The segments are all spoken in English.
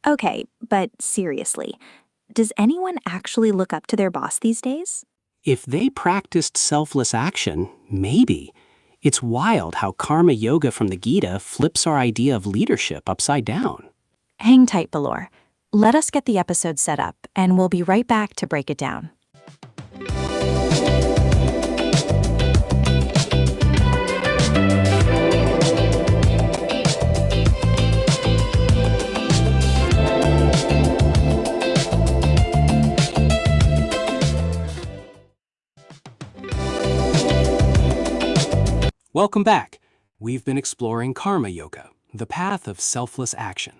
Okay, but seriously, does anyone actually look up to their boss these days? If they practiced selfless action, maybe. It's wild how karma yoga from the Gita flips our idea of leadership upside down. Hang tight, Balor. Let us get the episode set up, and we'll be right back to break it down. Welcome back. We've been exploring karma yoga, the path of selfless action.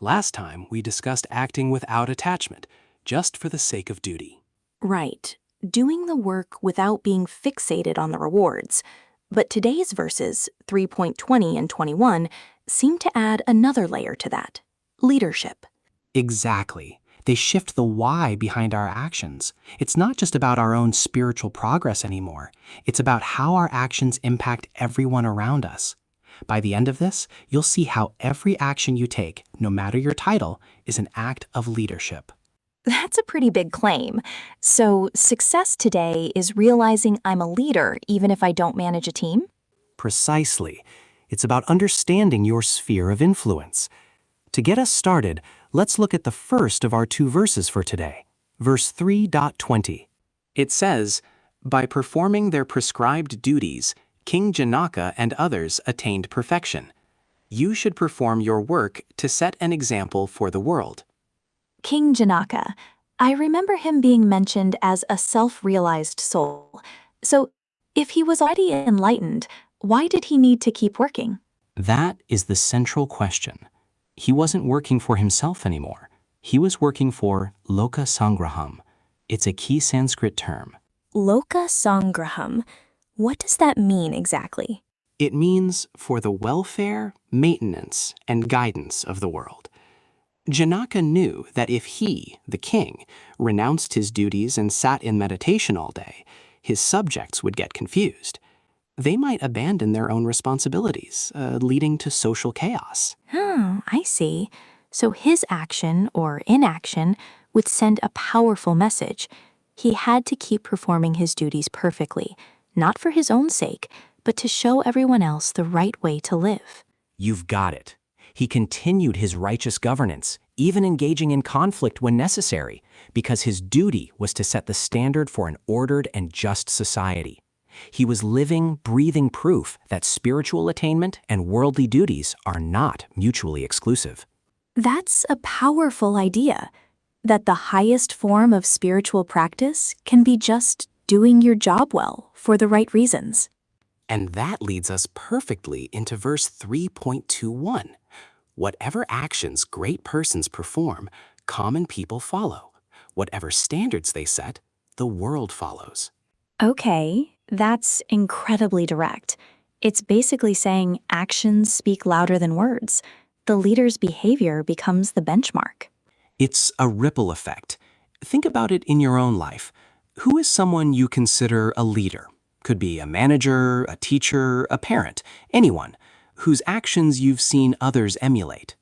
Last time, we discussed acting without attachment, just for the sake of duty. Right, doing the work without being fixated on the rewards. But today's verses, 3.20 and 21, seem to add another layer to that: leadership. Exactly. They shift the why behind our actions. It's not just about our own spiritual progress anymore. It's about how our actions impact everyone around us. By the end of this, you'll see how every action you take, no matter your title, is an act of leadership. That's a pretty big claim. So, success today is realizing I'm a leader even if I don't manage a team? Precisely. It's about understanding your sphere of influence. To get us started, let's look at the first of our two verses for today, verse 3.20. It says, "By performing their prescribed duties, King Janaka and others attained perfection. You should perform your work to set an example for the world." King Janaka. I remember him being mentioned as a self-realized soul. So, if he was already enlightened, why did he need to keep working? That is the central question. He wasn't working for himself anymore. He was working for Loka Sangraham. It's a key Sanskrit term. Loka Sangraham. What does that mean exactly? It means for the welfare, maintenance, and guidance of the world. Janaka knew that if he, the king, renounced his duties and sat in meditation all day, his subjects would get confused. They might abandon their own responsibilities, leading to social chaos. I see. So his action or inaction would send a powerful message. He had to keep performing his duties perfectly, not for his own sake, but to show everyone else the right way to live. You've got it. He continued his righteous governance, even engaging in conflict when necessary, because his duty was to set the standard for an ordered and just society. He was living, breathing proof that spiritual attainment and worldly duties are not mutually exclusive. That's a powerful idea, that the highest form of spiritual practice can be just doing your job well for the right reasons. And that leads us perfectly into verse 3.21. Whatever actions great persons perform, common people follow. Whatever standards they set, the world follows. Okay, that's incredibly direct. It's basically saying actions speak louder than words. The leader's behavior becomes the benchmark. It's a ripple effect. Think about it in your own life. Who is someone you consider a leader? Could be a manager, a teacher, a parent, anyone whose actions you've seen others emulate.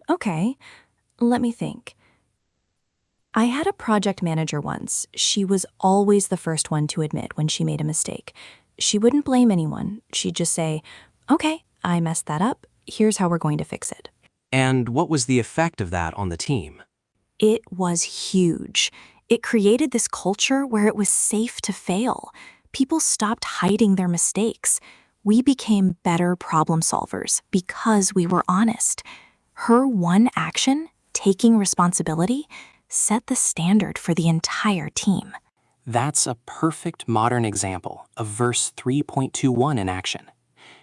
Okay, let me think. I had a project manager once. She was always the first one to admit when she made a mistake. She wouldn't blame anyone. She'd just say, "Okay, I messed that up. Here's how we're going to fix it." And what was the effect of that on the team? It was huge. It created this culture where it was safe to fail. People stopped hiding their mistakes. We became better problem solvers because we were honest. Her one action, taking responsibility, set the standard for the entire team. That's a perfect modern example of verse 3.21 in action.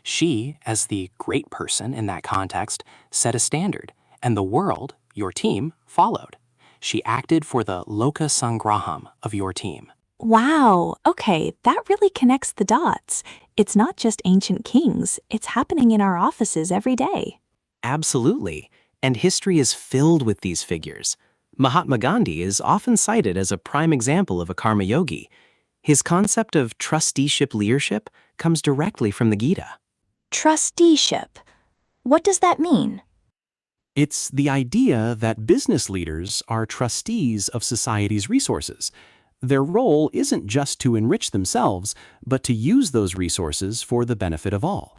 She, as the great person in that context, set a standard, and the world, your team, followed. She acted for the Loka Sangraham of your team. Wow, okay, that really connects the dots. It's not just ancient kings, it's happening in our offices every day. Absolutely. And history is filled with these figures. Mahatma Gandhi is often cited as a prime example of a karma yogi. His concept of trusteeship leadership comes directly from the Gita. Trusteeship. What does that mean? It's the idea that business leaders are trustees of society's resources. Their role isn't just to enrich themselves, but to use those resources for the benefit of all.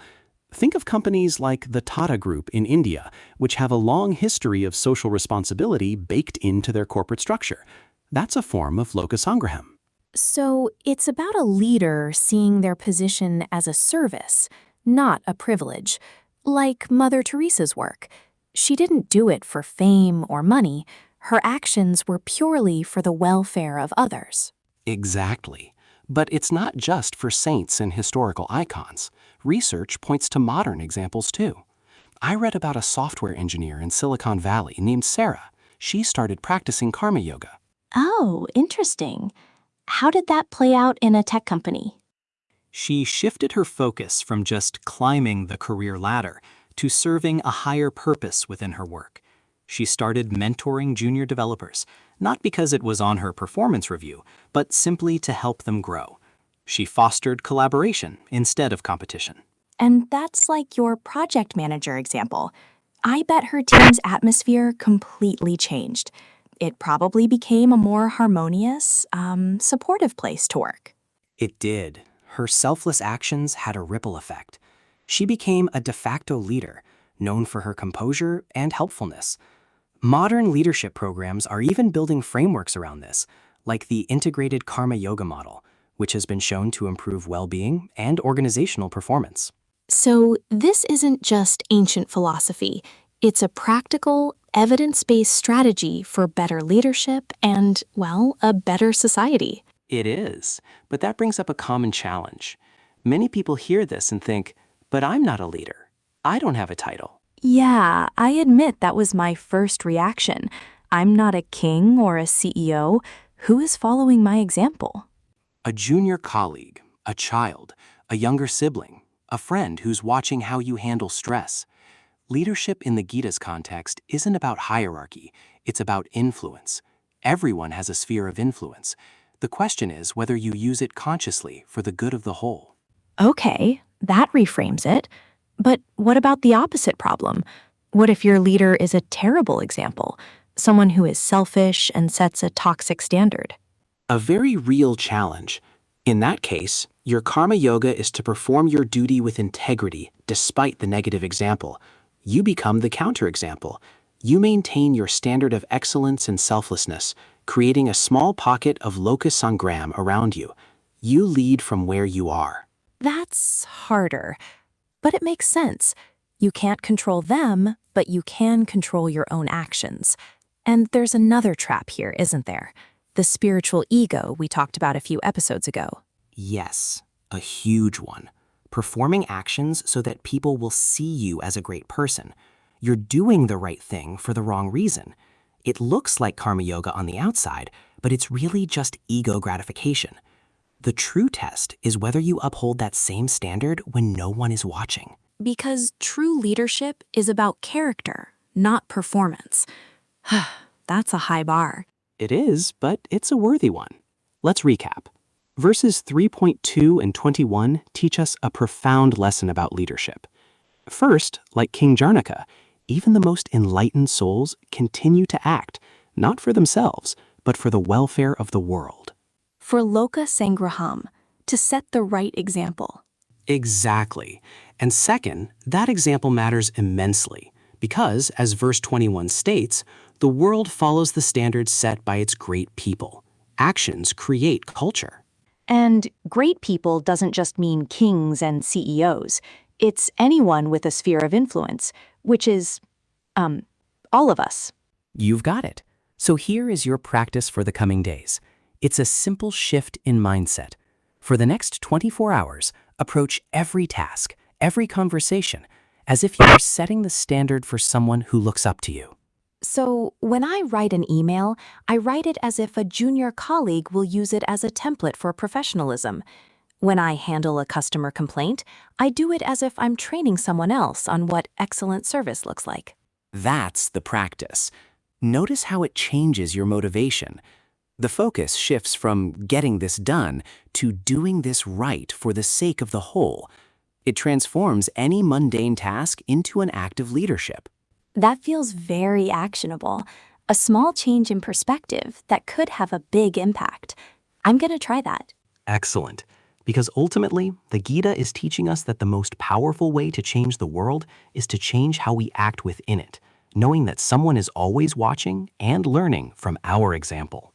Think of companies like the Tata Group in India, which have a long history of social responsibility baked into their corporate structure. That's a form of locus sangraham. So it's about a leader seeing their position as a service, not a privilege, like Mother Teresa's work. She didn't do it for fame or money. Her actions were purely for the welfare of others. Exactly. But it's not just for saints and historical icons. Research points to modern examples too. I read about a software engineer in Silicon Valley named Sarah. She started practicing karma yoga. Oh, interesting. How did that play out in a tech company? She shifted her focus from just climbing the career ladder to serving a higher purpose within her work. She started mentoring junior developers, not because it was on her performance review, but simply to help them grow. She fostered collaboration instead of competition. And that's like your project manager example. I bet her team's atmosphere completely changed. It probably became a more harmonious, supportive place to work. It did. Her selfless actions had a ripple effect. She became a de facto leader, known for her composure and helpfulness. Modern leadership programs are even building frameworks around this, like the integrated karma yoga model, which has been shown to improve well-being and organizational performance. So, this isn't just ancient philosophy. It's a practical, evidence-based strategy for better leadership and, well, a better society. It is, but that brings up a common challenge. Many people hear this and think, but I'm not a leader. I don't have a title. Yeah, I admit that was my first reaction. I'm not a king or a CEO. Who is following my example? A junior colleague, a child, a younger sibling, a friend who's watching how you handle stress. Leadership in the Gita's context isn't about hierarchy, it's about influence. Everyone has a sphere of influence. The question is whether you use it consciously for the good of the whole. Okay, that reframes it. But what about the opposite problem? What if your leader is a terrible example? Someone who is selfish and sets a toxic standard? A very real challenge. In that case, your karma yoga is to perform your duty with integrity despite the negative example. You become the counterexample. You maintain your standard of excellence and selflessness, creating a small pocket of locus sangraham around you. You lead from where you are. That's harder. But it makes sense. You can't control them, but you can control your own actions. And there's another trap here, isn't there? The spiritual ego we talked about a few episodes ago. Yes, a huge one. Performing actions so that people will see you as a great person. You're doing the right thing for the wrong reason. It looks like karma yoga on the outside, but it's really just ego gratification. The true test is whether you uphold that same standard when no one is watching. Because true leadership is about character, not performance. That's a high bar. It is, but it's a worthy one. Let's recap. Verses 3.2 and 21 teach us a profound lesson about leadership. First, like King Janaka, even the most enlightened souls continue to act, not for themselves, but for the welfare of the world. For Loka Sangraham, to set the right example. Exactly. And second, that example matters immensely because, as verse 21 states, the world follows the standards set by its great people. Actions create culture. And great people doesn't just mean kings and CEOs. It's anyone with a sphere of influence, which is, all of us. You've got it. So here is your practice for the coming days. It's a simple shift in mindset. For the next 24 hours, approach every task, every conversation, as if you are setting the standard for someone who looks up to you. So when I write an email, I write it as if a junior colleague will use it as a template for professionalism. When I handle a customer complaint, I do it as if I'm training someone else on what excellent service looks like. That's the practice. Notice how it changes your motivation. The focus shifts from getting this done to doing this right for the sake of the whole. It transforms any mundane task into an act of leadership. That feels very actionable. A small change in perspective that could have a big impact. I'm going to try that. Excellent. Because ultimately, the Gita is teaching us that the most powerful way to change the world is to change how we act within it, knowing that someone is always watching and learning from our example.